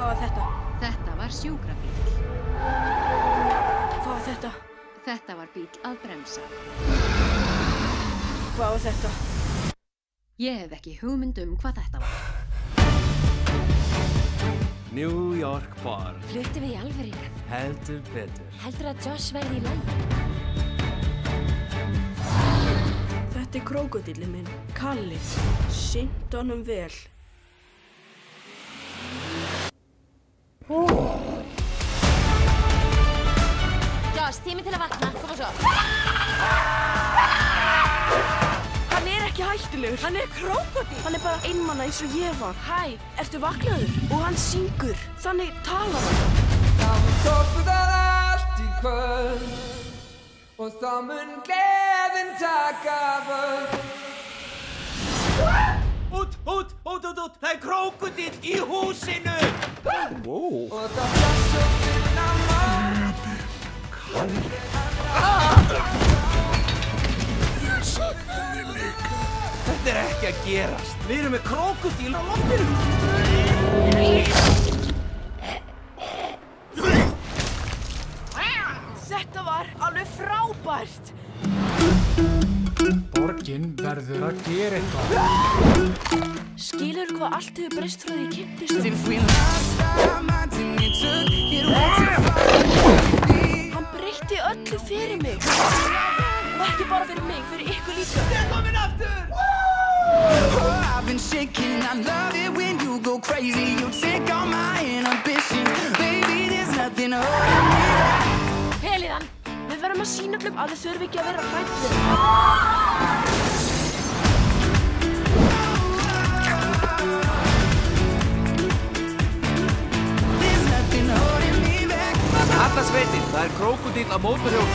Hvað var þetta? Þetta var sjúkrabíll. Hvað var þetta? Þetta var bíll að bremsa. Hvað var þetta? Ég hef ekki hugmynd hvað þetta var. New York bar. Fluttum við í alvörinu? Heldur betur. Heldur að Josh verði í lagi? Þetta krókódíllinn minn, Kalli. Sinnt honum vel. Josh, tími til að vakna. Koma svo. Hann ekki hættulegur. Hann krókódíll. Hann bara einmana eins og ég var. Hæ, ertu vaknaður? Og hann syngur. Þannig talar hann. Það mun toppað allt í kvöld og þá mun gleðin taka völd. Út! Það krókódíll í húsinu! Wow. Og það bless og finna maður. Kalli. Ég saknaði líka. Þetta ekki að gerast. Við erum með krókódíll á loftinu. Þetta var alveg frábært. Borgin verður að gera eitthvað. Skilurðu hvað allt hefur breyst frá því ég kynntist honum? Hann breytti öllu fyrir mig. Og ekki bara fyrir mig, fyrir ykkur líka. Ég komin aftur! I've been shaking, I love it when you go crazy. You take all my inhibition. Baby, there's nothing holding me back. Pelið hann. Við verðum að sýna öllum að þið þurfi ekki að vera hræddir. There's nothing holding me back. Alla sveitin, það krókódíll á mótorhjól.